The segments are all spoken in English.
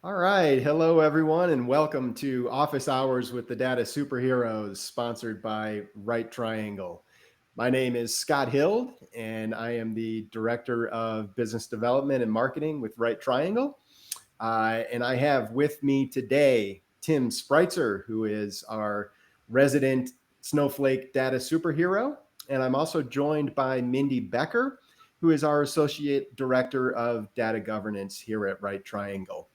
All right. Hello, everyone, and welcome to Office Hours with the Data Superheroes, sponsored by Right Triangle. My name is Scott Hild, and I am the Director of Business Development and Marketing with Right Triangle. And I have with me today Tim Spreitzer, who is our resident Snowflake Data Superhero. And I'm also joined by Mindy Becker, who is our Associate Director of Data Governance here at Right Triangle.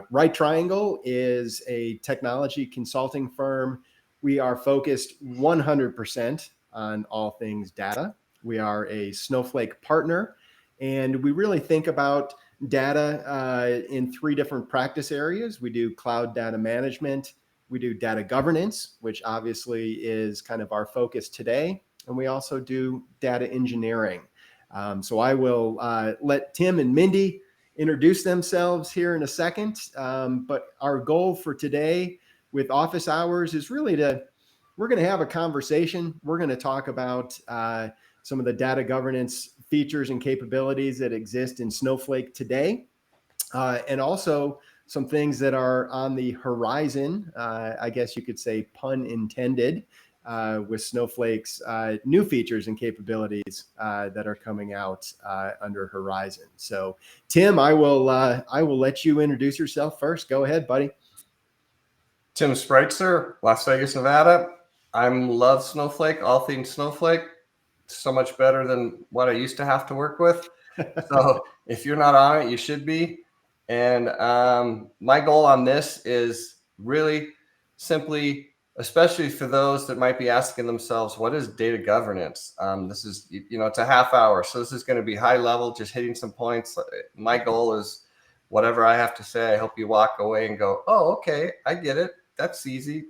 Right Triangle is a technology consulting firm. We are focused 100% on all things data. We are a Snowflake partner, and we really think about data in three different practice areas. We do cloud data management, we do data governance, which obviously is kind of our focus today, and we also do data engineering. So I will let Tim and Mindy introduce themselves here in a second. But our goal for today with Office Hours is really we're going to have a conversation. We're going to talk about some of the data governance features and capabilities that exist in Snowflake today, and also some things that are on the horizon, I guess you could say, pun intended, with Snowflake's new features and capabilities that are coming out under Horizon. So, Tim, I will let you introduce yourself first. Go ahead, buddy. Tim Spreitzer, Las Vegas, Nevada. I love Snowflake, all things Snowflake. So much better than what I used to have to work with. So if you're not on it, you should be. And my goal on this is really simply, especially for those that might be asking themselves, what is data governance? This is, it's a half hour. So this is going to be high level, just hitting some points. My goal is whatever I have to say, I hope you walk away and go, oh, okay, I get it. That's easy.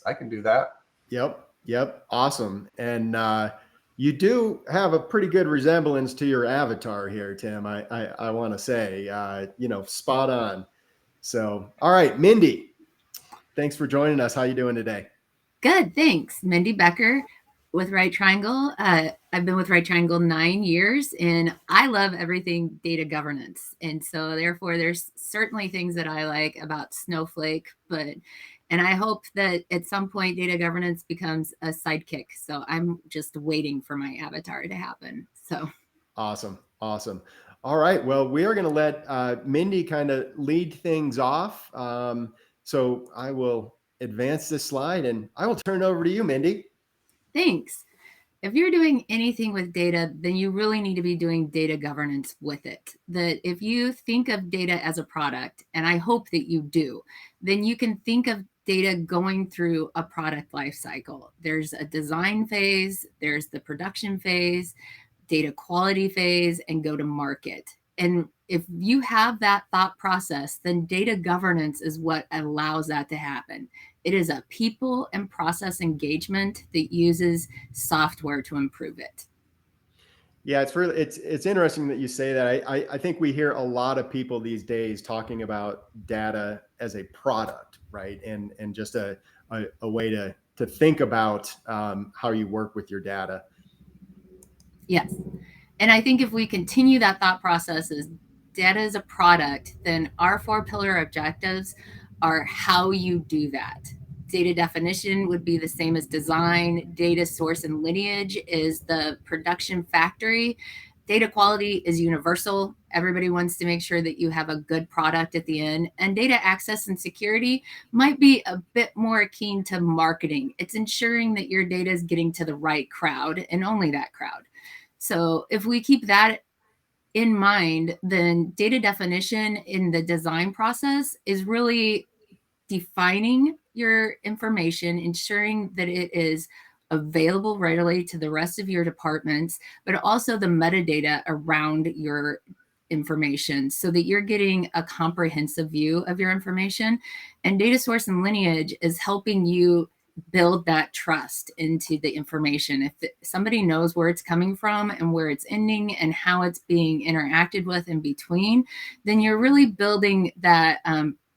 I can do that. Yep. Awesome. And you do have a pretty good resemblance to your avatar here, Tim. I want to say, spot on. So, all right, Mindy, thanks for joining us. How you doing today? Good, thanks. Mindy Becker with Right Triangle. I've been with Right Triangle 9 years, and I love everything data governance. And so therefore, there's certainly things that I like about Snowflake, and I hope that at some point data governance becomes a sidekick. So I'm just waiting for my avatar to happen. So awesome. All right. Well, we are going to let Mindy kind of lead things off. So I will advance this slide and I will turn it over to you, Mindy. Thanks. If you're doing anything with data, then you really need to be doing data governance with it. That if you think of data as a product, and I hope that you do, then you can think of data going through a product life cycle. There's a design phase, there's the production phase, data quality phase, and go to market. And if you have that thought process, then data governance is what allows that to happen. It is a people and process engagement that uses software to improve it. Yeah, it's interesting that you say that. I think we hear a lot of people these days talking about data as a product, right? And just a way to think about how you work with your data. Yes. And I think if we continue that thought process as data is a product, then our 4 pillar objectives are how you do that. Data definition would be the same as design. Data source and lineage is the production factory. Data quality is universal. Everybody wants to make sure that you have a good product at the end. And data access and security might be a bit more keen to marketing. It's ensuring that your data is getting to the right crowd and only that crowd. So if we keep that in mind, then data definition in the design process is really defining your information, ensuring that it is available readily to the rest of your departments, but also the metadata around your information so that you're getting a comprehensive view of your information. And data source and lineage is helping you build that trust into the information. If somebody knows where it's coming from and where it's ending and how it's being interacted with in between, then you're really building that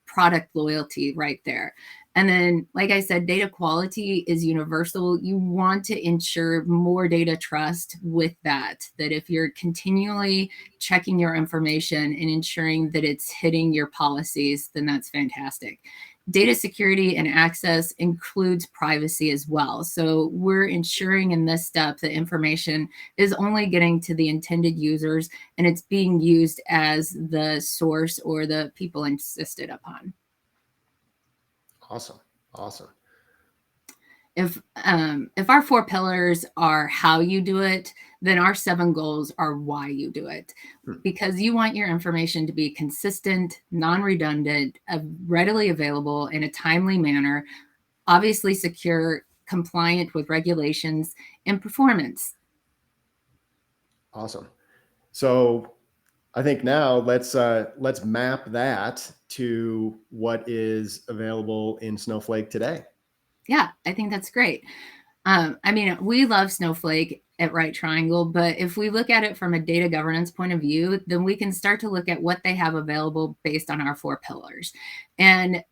product loyalty right there. And then, like I said, data quality is universal. You want to ensure more data trust with that if you're continually checking your information and ensuring that it's hitting your policies, then that's fantastic. Data security and access includes privacy as well. So we're ensuring in this step that information is only getting to the intended users and it's being used as the source or the people insisted upon. Awesome. Awesome. If our 4 pillars are how you do it, then our 7 goals are why you do it. Because you want your information to be consistent, non-redundant, readily available in a timely manner, obviously secure, compliant with regulations, and performance. Awesome. So I think now let's map that to what is available in Snowflake today. Yeah, I think that's great. I mean, we love Snowflake at Right Triangle, but if we look at it from a data governance point of view, then we can start to look at what they have available based on our 4 pillars. And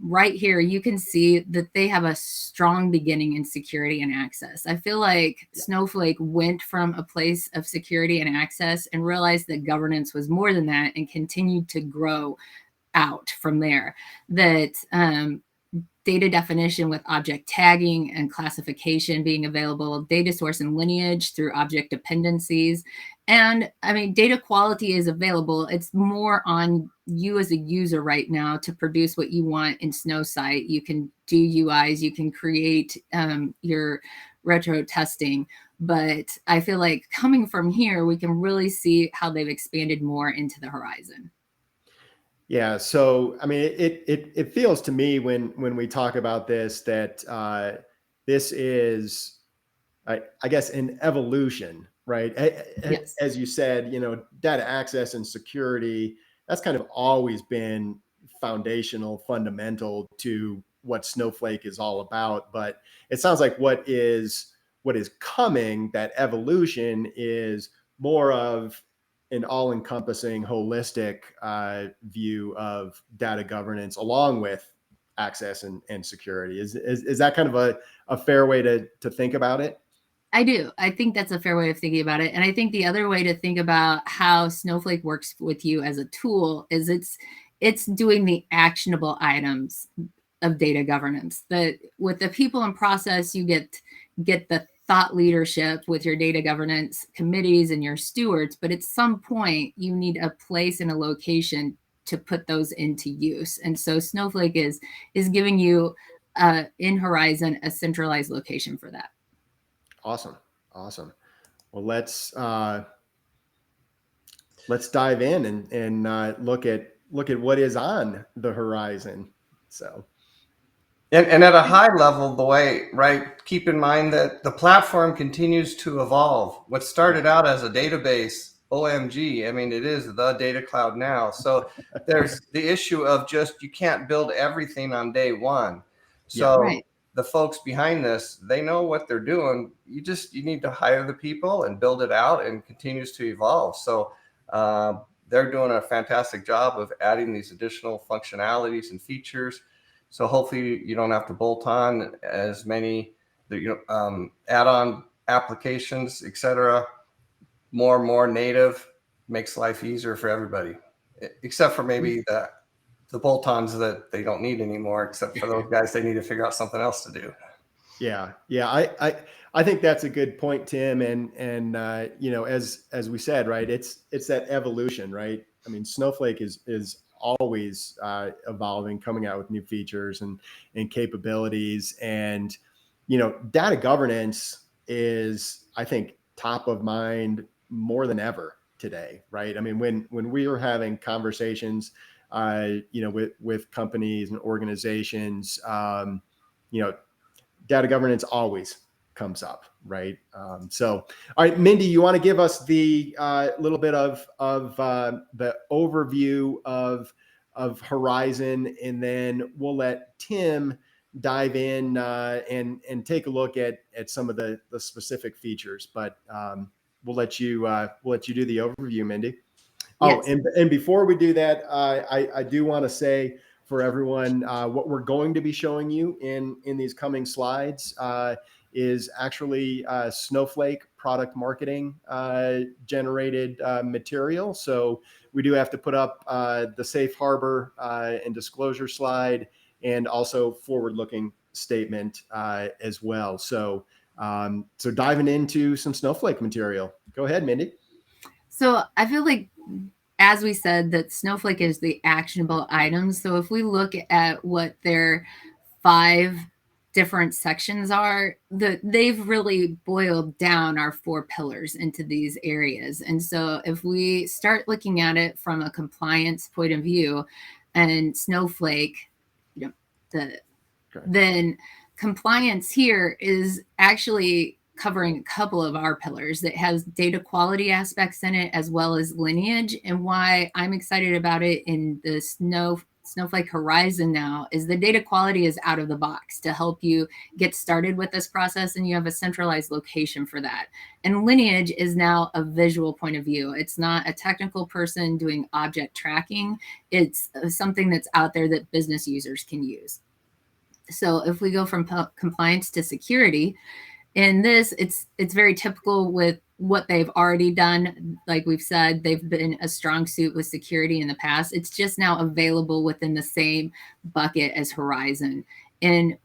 right here, you can see that they have a strong beginning in security and access. I feel like Snowflake went from a place of security and access and realized that governance was more than that and continued to grow out from there. That data definition with object tagging and classification being available, data source and lineage through object dependencies. And I mean, data quality is available. It's more on you as a user right now to produce what you want in Snowsight. You can do UIs, you can create your retro testing. But I feel like coming from here, we can really see how they've expanded more into the horizon. Yeah. So, I mean, it feels to me when we talk about this that this is, I guess, an evolution, right? Yes. As you said, data access and security, that's kind of always been foundational, fundamental to what Snowflake is all about. But it sounds like what is coming, that evolution is more of an all-encompassing, holistic view of data governance, along with access and security. Is that kind of a fair way to think about it? I do. I think that's a fair way of thinking about it. And I think the other way to think about how Snowflake works with you as a tool is it's doing the actionable items of data governance. That with the people and process, you get the thought leadership with your data governance committees and your stewards, but at some point you need a place and a location to put those into use. And so Snowflake is giving you in Horizon a centralized location for that. Awesome. Well, let's dive in and look at what is on the horizon. So, and at a high level, the way, right, keep in mind that the platform continues to evolve. What started out as a database, OMG, I mean, it is the data cloud now. So there's the issue of just, you can't build everything on day one. So Right. the folks behind this, they know what they're doing. You need to hire the people and build it out, and continues to evolve. So they're doing a fantastic job of adding these additional functionalities and features. So hopefully you don't have to bolt on as many add-on applications, etc. More and more native makes life easier for everybody, except for maybe the bolt-ons that they don't need anymore. Except for those guys, they need to figure out something else to do. Yeah. I think that's a good point, Tim. And as we said, right, it's that evolution, right? I mean, Snowflake is always evolving, coming out with new features and capabilities. And data governance is, I think, top of mind more than ever today, right? I mean, when we were having conversations, with companies and organizations, data governance always comes up, right? So, all right, Mindy, you want to give us the little bit of the overview of Horizon, and then we'll let Tim dive in and take a look at some of the specific features. But we'll let you do the overview, Mindy. Oh, Yes. and before we do that, I do want to say for everyone. What we're going to be showing you in these coming slides is actually Snowflake product marketing generated material. So we do have to put up the safe harbor and disclosure slide, and also forward-looking statement as well. So diving into some Snowflake material. Go ahead, Mindy. So I feel like, as we said, that Snowflake is the actionable items. So if we look at what their 5 different sections are, they've really boiled down our 4 pillars into these areas. And so if we start looking at it from a compliance point of view, and Snowflake, then compliance here is actually covering a couple of our pillars that has data quality aspects in it, as well as lineage. And why I'm excited about it in the Snowflake Horizon now is the data quality is out of the box to help you get started with this process, and you have a centralized location for that. And lineage is now a visual point of view. It's not a technical person doing object tracking. It's something that's out there that business users can use. So if we go from compliance to security, in this, it's very typical with what they've already done. Like we've said, they've been a strong suit with security in the past. It's just now available within the same bucket as Horizon. And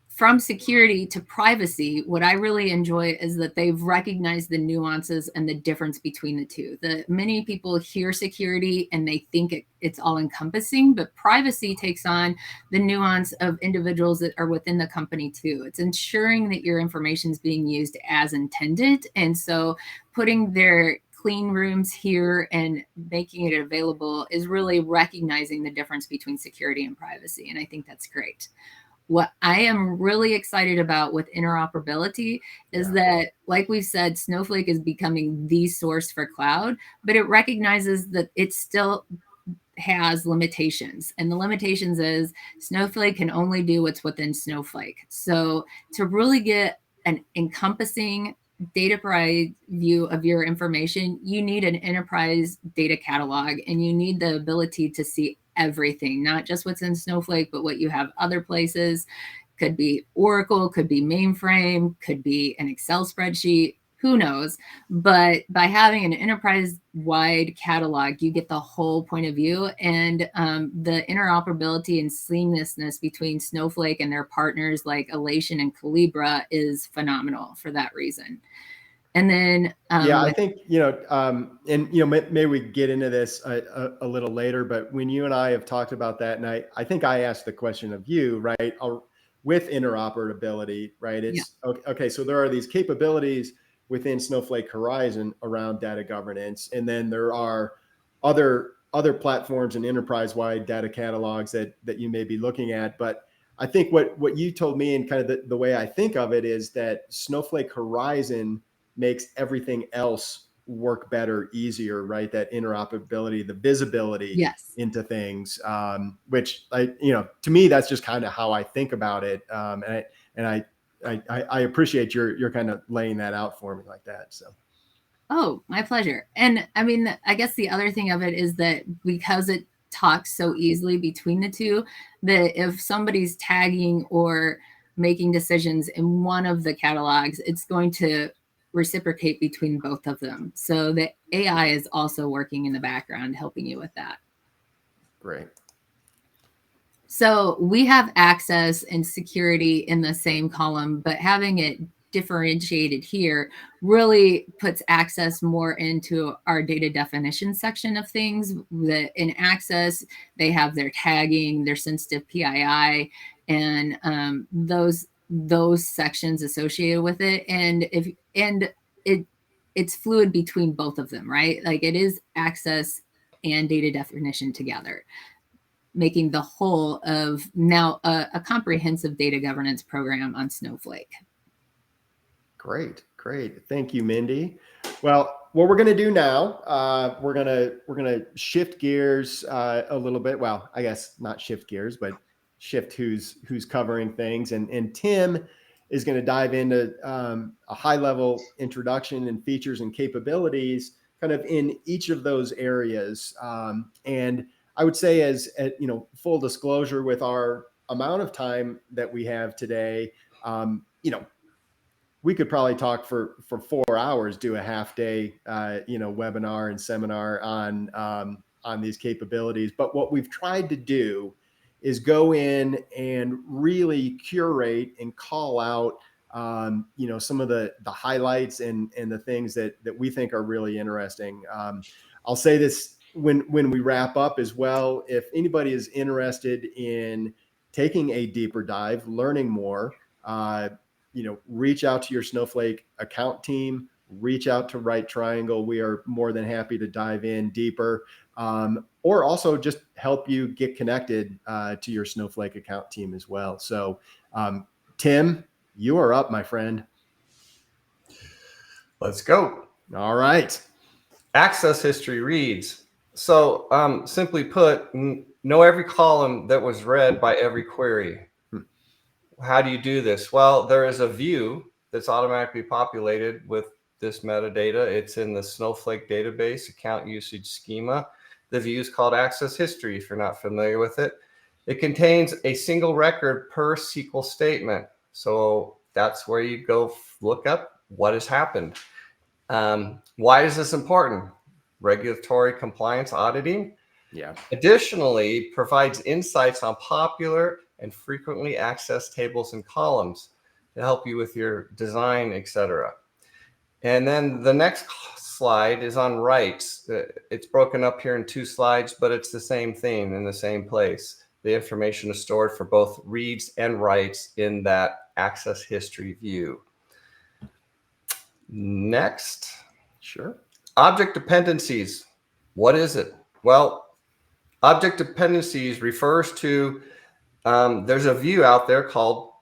from security to privacy, what I really enjoy is that they've recognized the nuances and the difference between the two. Many people hear security and they think it's all encompassing, but privacy takes on the nuance of individuals that are within the company too. It's ensuring that your information is being used as intended. And so putting their clean rooms here and making it available is really recognizing the difference between security and privacy. And I think that's great. What I am really excited about with interoperability is that, like we've said, Snowflake is becoming the source for cloud, but it recognizes that it still has limitations. And the limitations is Snowflake can only do what's within Snowflake. So to really get an encompassing data view of your information, you need an enterprise data catalog, and you need the ability to see everything, not just what's in Snowflake, but what you have other places. Could be Oracle, could be mainframe, could be an Excel spreadsheet, who knows? But by having an enterprise-wide catalog, you get the whole point of view, and the interoperability and seamlessness between Snowflake and their partners like Elation and Calibra is phenomenal for that reason. And then I think, maybe we get into this a little later, but when you and I have talked about that, and I think I asked the question of you, right, with interoperability, right? It's okay. So there are these capabilities within Snowflake Horizon around data governance, and then there are other platforms and enterprise-wide data catalogs that you may be looking at. But I think what you told me, and kind of the way I think of it, is that Snowflake Horizon makes everything else work better, easier, right? That interoperability, the visibility into things, which to me, that's just kind of how I think about it. And I appreciate your kind of laying that out for me like that. So. Oh, my pleasure. And I mean, I guess the other thing of it is that because it talks so easily between the two, that if somebody's tagging or making decisions in one of the catalogs, it's going to reciprocate between both of them. So the AI is also working in the background, helping you with that. Great. So we have access and security in the same column, but having it differentiated here really puts access more into our data definition section of things. In access, they have their tagging, their sensitive PII, and those sections associated with it. And it's fluid between both of them, right? Like it is access and data definition together, making the whole of now a comprehensive data governance program on Snowflake. Great. Thank you, Mindy. Well, what we're going to do now, we're going to shift gears a little bit. Well, I guess not shift gears, but shift who's covering things. And Tim is going to dive into a high-level introduction and features and capabilities kind of in each of those areas. And I would say as full disclosure, with our amount of time that we have today, we could probably talk for 4 hours, do a half day, webinar and seminar on these capabilities. But what we've tried to do is go in and really curate and call out, some of the highlights and the things that we think are really interesting. I'll say this when we wrap up as well. If anybody is interested in taking a deeper dive, learning more, reach out to your Snowflake account team, reach out to Right Triangle. We are more than happy to dive in deeper, or also just help you get connected to your Snowflake account team as well. So, Tim, you are up, my friend. Let's go. All right. Access history reads. So simply put, know every column that was read by every query. How do you do this? Well, there is a view that's automatically populated with this metadata. It's in the Snowflake database account usage schema. The view is called Access History, if you're not familiar with it. It contains a single record per SQL statement. So that's where you go look up what has happened. Why is this important? Regulatory compliance auditing. Yeah. Additionally, provides insights on popular and frequently accessed tables and columns to help you with your design, etc. And then the next slide is on rights. It's broken up here in 2 slides, but it's the same thing in the same place. The information is stored for both reads and writes in that access history view. Next. Sure. Object dependencies. What is it? Well, object dependencies refers to, there's a view out there called,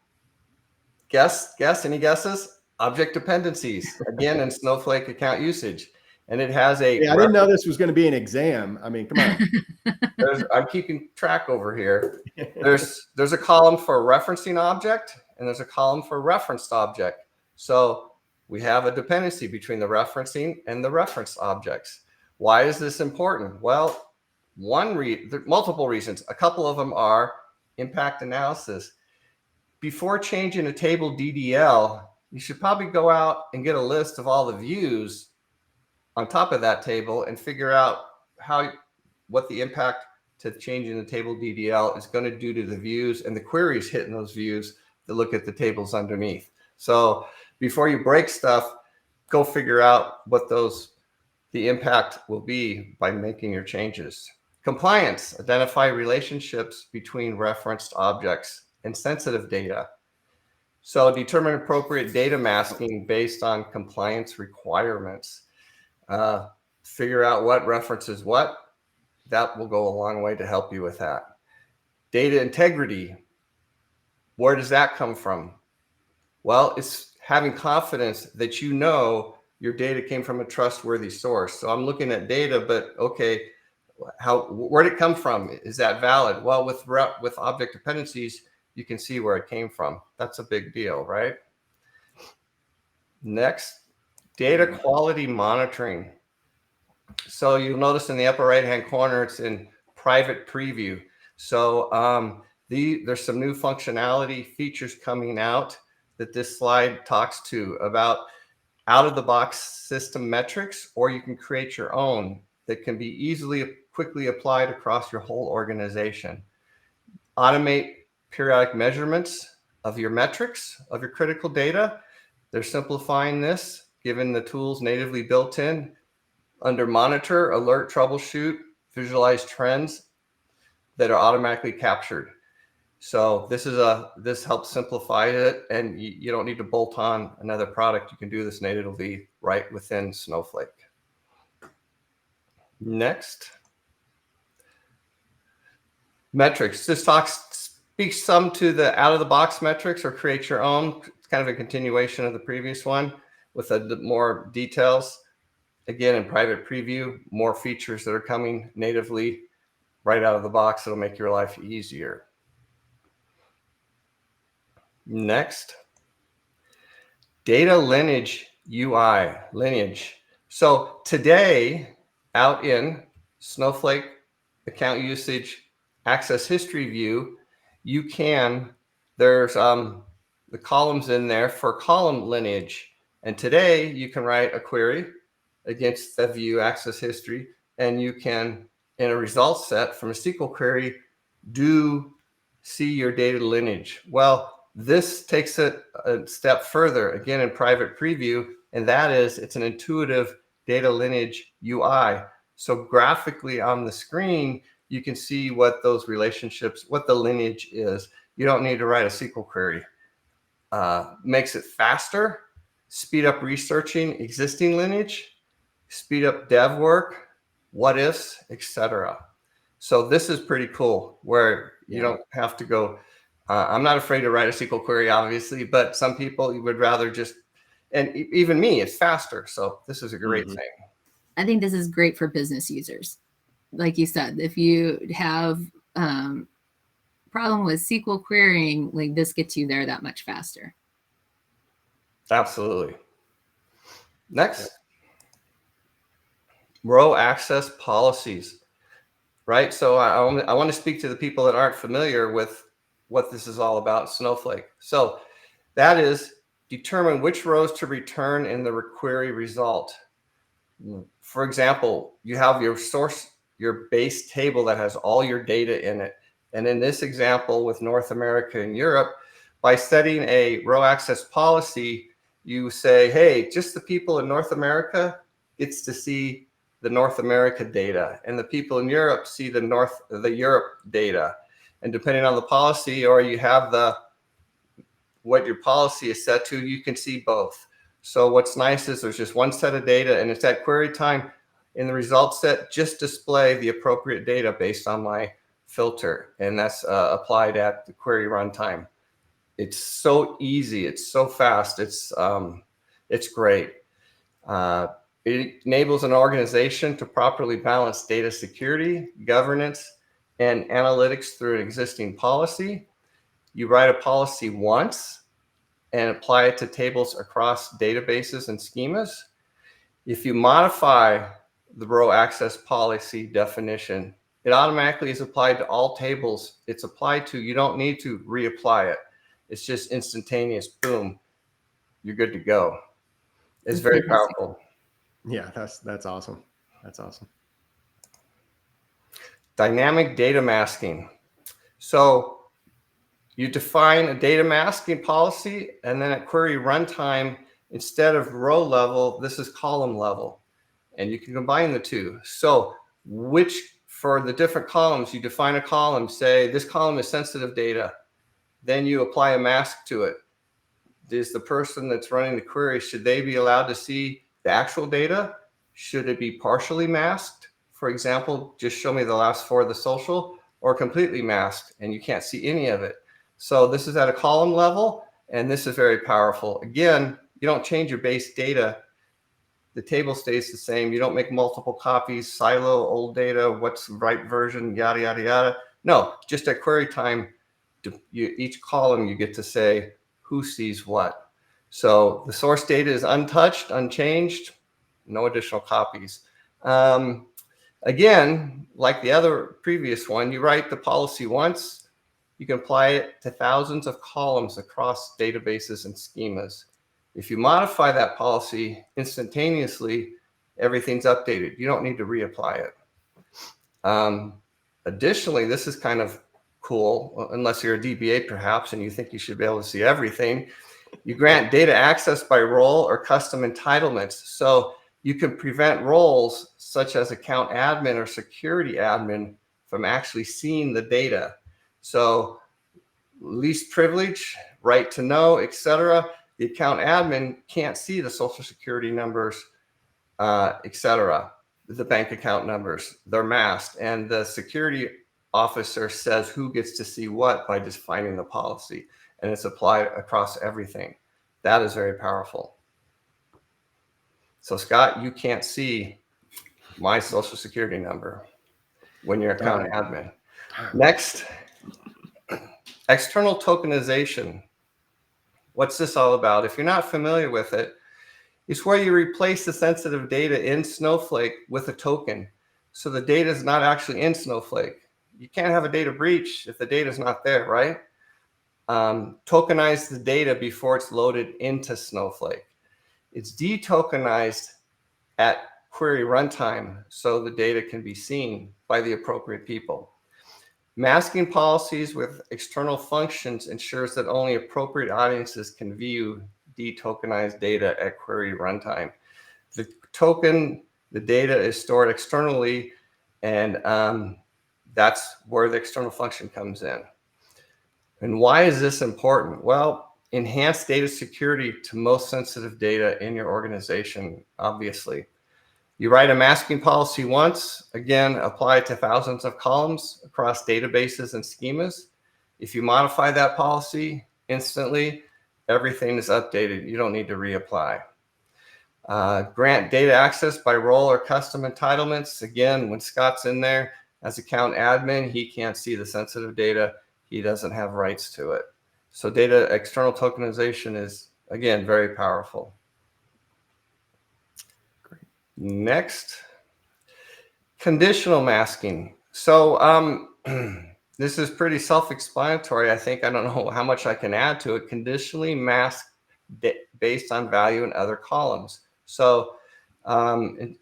guess, any guesses? Object dependencies, again, in Snowflake account usage. And it has a... Yeah, I didn't know this was going to be an exam. I mean, come on. I'm keeping track over here. There's a column for a referencing object, and there's a column for a referenced object. So we have a dependency between the referencing and the referenced objects. Why is this important? Well, multiple reasons. A couple of them are impact analysis. Before changing a table DDL, you should probably go out and get a list of all the views on top of that table and figure out what the impact to changing the table DDL is going to do to the views and the queries hitting those views that look at the tables underneath. So before you break stuff, go figure out what the impact will be by making your changes. Compliance, identify relationships between referenced objects and sensitive data. So determine appropriate data masking based on compliance requirements. Figure out what references what. That will go a long way to help you with that. Data integrity. Where does that come from? Well, it's having confidence that you know your data came from a trustworthy source. So I'm looking at data, but okay, where did it come from? Is that valid? Well, with object dependencies, you can see where it came from. That's a big deal, right? Next, data quality monitoring. So you'll notice in the upper right-hand corner, it's in private preview. So there's some new functionality features coming out that this slide talks to about out-of-the-box system metrics, or you can create your own that can be quickly applied across your whole organization. Automate periodic measurements of your metrics, of your critical data. They're simplifying this, given the tools natively built in. Under monitor, alert, troubleshoot, visualize trends that are automatically captured. So this helps simplify it, and you don't need to bolt on another product. You can do this natively right within Snowflake. Next, metrics. This speaks some to the out-of-the-box metrics, or create your own. It's kind of a continuation of the previous one with more details. Again, in private preview, more features that are coming natively right out of the box. It'll make your life easier. Next, data lineage UI. So today, out in Snowflake account usage access history view, there's the columns in there for column lineage. And today you can write a query against the view access history, and you can, in a results set from a SQL query, see your data lineage. Well, this takes it a step further, again in private preview, and that is it's an intuitive data lineage UI. So graphically on the screen, you can see what those relationships, what the lineage is. You don't need to write a SQL query. Makes it faster, speed up researching existing lineage, speed up dev work, what ifs, etc. So this is pretty cool where you don't have to go. I'm not afraid to write a SQL query, obviously, but some people you would rather just, and even me, it's faster. So this is a great thing. I think this is great for business users. Like you said, if you have problem with SQL querying, like this gets you there that much faster. Absolutely. Next, row access policies, right? So I want to speak to the people that aren't familiar with what this is all about, Snowflake. So that is determine which rows to return in the query result. For example, you have your source, your base table that has all your data in it. And in this example with North America and Europe, by setting a row access policy, you say, hey, just the people in North America gets to see the North America data, and the people in Europe see the Europe data. And depending on the policy, or you have what your policy is set to, you can see both. So what's nice is there's just one set of data, and it's at query time in the results set, just display the appropriate data based on my filter. And that's applied at the query runtime. It's so easy. It's so fast. It's great. It enables an organization to properly balance data security, governance, and analytics through an existing policy. You write a policy once and apply it to tables across databases and schemas. If you modify the row access policy definition, it automatically is applied to all tables it's applied to. You don't need to reapply it. It's just instantaneous. Boom, you're good to go. It's very powerful. Yeah, that's awesome. That's awesome. Dynamic data masking. So you define a data masking policy, and then at query runtime, instead of row level, this is column level. And you can combine the two. So for the different columns, you define a column, say this column is sensitive data. Then you apply a mask to it. Is the person that's running the query, should they be allowed to see the actual data? Should it be partially masked? For example, just show me the last four of the social, or completely masked and you can't see any of it. So this is at a column level, and this is very powerful. Again, you don't change your base data. The table stays the same. You don't make multiple copies, silo old data, what's the right version, yada, yada, yada. No, just at query time, each column you get to say who sees what. So the source data is untouched, unchanged, no additional copies. Again, like the other previous one, you write the policy once, you can apply it to thousands of columns across databases and schemas. If you modify that policy instantaneously, everything's updated. You don't need to reapply it. Additionally, this is kind of cool, unless you're a DBA perhaps, and you think you should be able to see everything. You grant data access by role or custom entitlements. So you can prevent roles such as account admin or security admin from actually seeing the data. So least privilege, right to know, etc. The account admin can't see the social security numbers, etc. The bank account numbers, they're masked. And the security officer says who gets to see what by defining the policy. And it's applied across everything. That is very powerful. So Scott, you can't see my social security number when you're account admin. Next, external tokenization. What's this all about? If you're not familiar with it, it's where you replace the sensitive data in Snowflake with a token. So the data is not actually in Snowflake. You can't have a data breach if the data is not there, right? Tokenize the data before it's loaded into Snowflake. It's detokenized at query runtime so the data can be seen by the appropriate people. Masking policies with external functions ensures that only appropriate audiences can view detokenized data at query runtime. The token, the data is stored externally, and that's where the external function comes in. And why is this important? Well, enhance data security to most sensitive data in your organization, obviously. You write a masking policy once, again, apply it to thousands of columns across databases and schemas. If you modify that policy instantly, everything is updated. You don't need to reapply. Grant data access by role or custom entitlements. Again, when Scott's in there as account admin, he can't see the sensitive data. He doesn't have rights to it. So data external tokenization is, again, very powerful. Great. Next, conditional masking. So this is pretty self-explanatory, I think. I don't know how much I can add to it. Conditionally mask based on value in other columns. So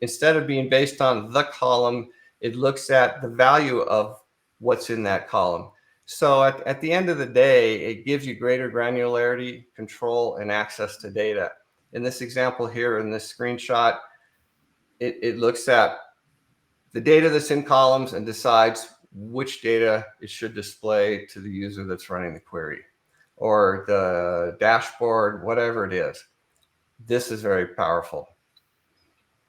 instead of being based on the column, it looks at the value of what's in that column. So at the end of the day, it gives you greater granularity, control, and access to data. In this example here, in this screenshot, it looks at the data that's in columns and decides which data it should display to the user that's running the query, or the dashboard, whatever it is. This is very powerful.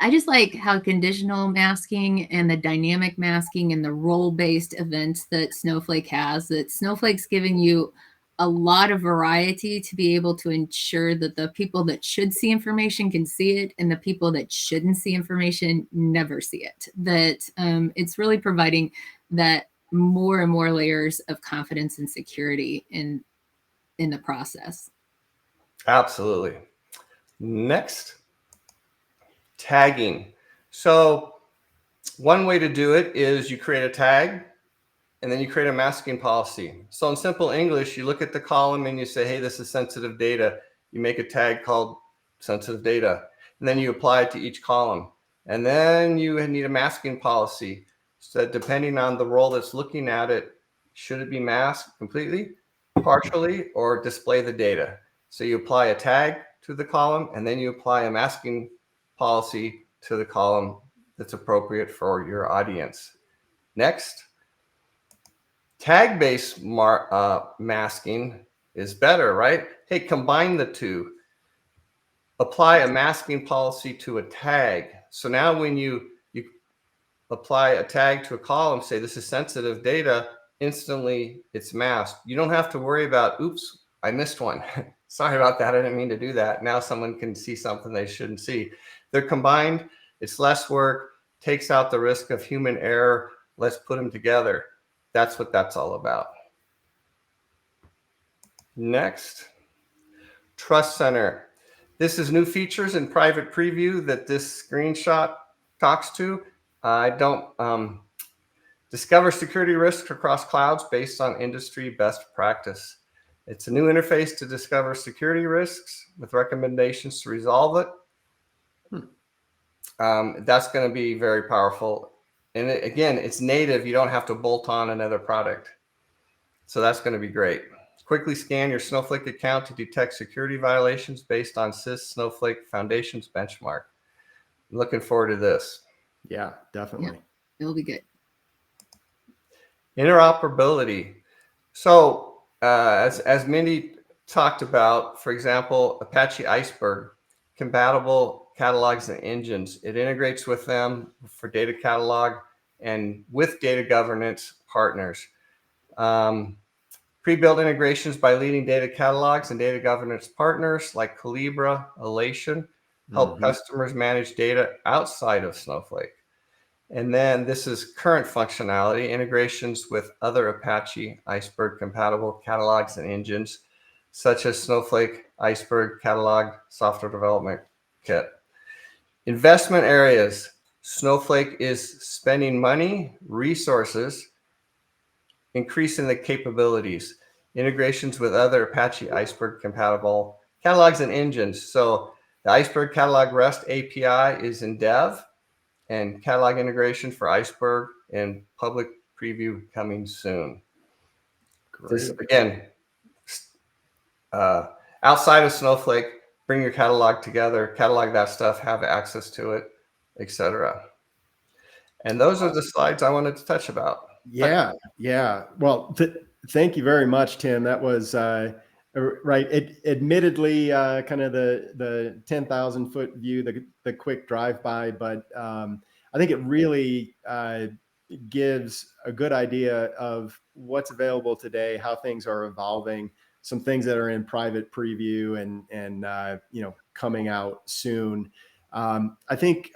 I just like how conditional masking and the dynamic masking and the role-based events that Snowflake has, that Snowflake's giving you a lot of variety to be able to ensure that the people that should see information can see it, and the people that shouldn't see information never see it. That it's really providing that more and more layers of confidence and security in the process. Absolutely. Next, tagging. So one way to do it is you create a tag and then you create a masking policy. So in simple English, you look at the column and you say, hey, this is sensitive data. You make a tag called sensitive data, and then you apply it to each column. And then you need a masking policy. So depending on the role that's looking at it, should it be masked completely, partially, or display the data? So you apply a tag to the column, and then you apply a masking policy to the column that's appropriate for your audience. Next, tag-based masking is better, right? Hey, combine the two. Apply a masking policy to a tag. So now when you apply a tag to a column, say this is sensitive data, instantly it's masked. You don't have to worry about, oops, I missed one. Sorry about that. I didn't mean to do that. Now someone can see something they shouldn't see. They're combined. It's less work, takes out the risk of human error. Let's put them together. That's what that's all about. Next, Trust Center. This is new features in private preview that this screenshot talks to. I don't discover security risks across clouds based on industry best practice. It's a new interface to discover security risks with recommendations to resolve it. That's going to be very powerful. And again, it's native. You don't have to bolt on another product. So that's going to be great. Quickly scan your Snowflake account to detect security violations based on SIS Snowflake Foundation's benchmark. I'm looking forward to this. Yeah, definitely. Yeah, it'll be good. Interoperability. So as Mindy talked about, for example, Apache Iceberg, compatible catalogs and engines. It integrates with them for data catalog and with data governance partners. Pre-built integrations by leading data catalogs and data governance partners like Calibra, Elation, help customers manage data outside of Snowflake. And then this is current functionality, integrations with other Apache Iceberg compatible catalogs and engines, such as Snowflake Iceberg Catalog Software Development Kit. Investment areas. Snowflake is spending money, resources, increasing the capabilities, integrations with other Apache Iceberg compatible catalogs and engines. So the Iceberg Catalog REST API is in dev, and catalog integration for Iceberg and public preview coming soon. Great. This again, outside of Snowflake, bring your catalog together, catalog that stuff, have access to it, etc. And those are the slides I wanted to touch about. Yeah. Well, thank you very much, Tim. That was right. Admittedly, kind of the 10,000 foot view, the quick drive by, but I think it really gives a good idea of what's available today, how things are evolving, some things that are in private preview and coming out soon. I think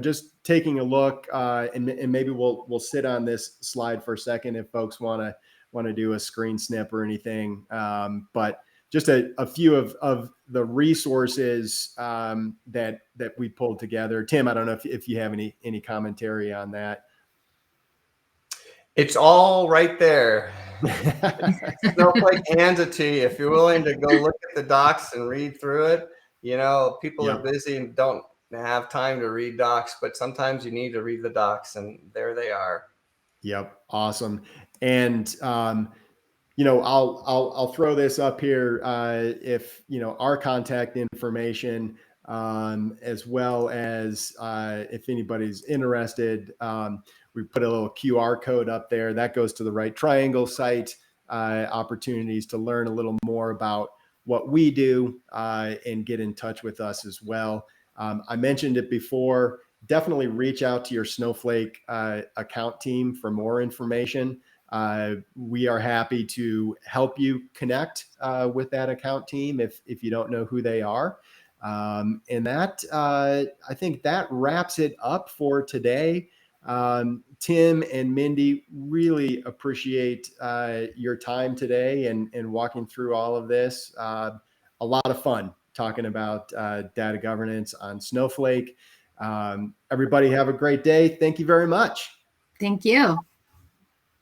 just taking a look and maybe we'll sit on this slide for a second if folks want to do a screen snip or anything. But just a few of the resources that we pulled together. Tim, I don't know if you have any commentary on that. It's all right there. Snowflake hands it to you. If you're willing to go look at the docs and read through it, people are busy and don't have time to read docs, but sometimes you need to read the docs, and there they are. Yep. Awesome. And, I'll throw this up here. If, our contact information, as well as if anybody's interested, we put a little QR code up there that goes to the Right Triangle site, opportunities to learn a little more about what we do and get in touch with us as well. I mentioned it before, definitely reach out to your Snowflake account team for more information. We are happy to help you connect with that account team if you don't know who they are. And that, I think that wraps it up for today. Tim and Mindy, really appreciate your time today and walking through all of this. A lot of fun talking about data governance on Snowflake. Everybody have a great day. Thank you very much. Thank you.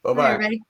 Bye-bye. Bye, everybody.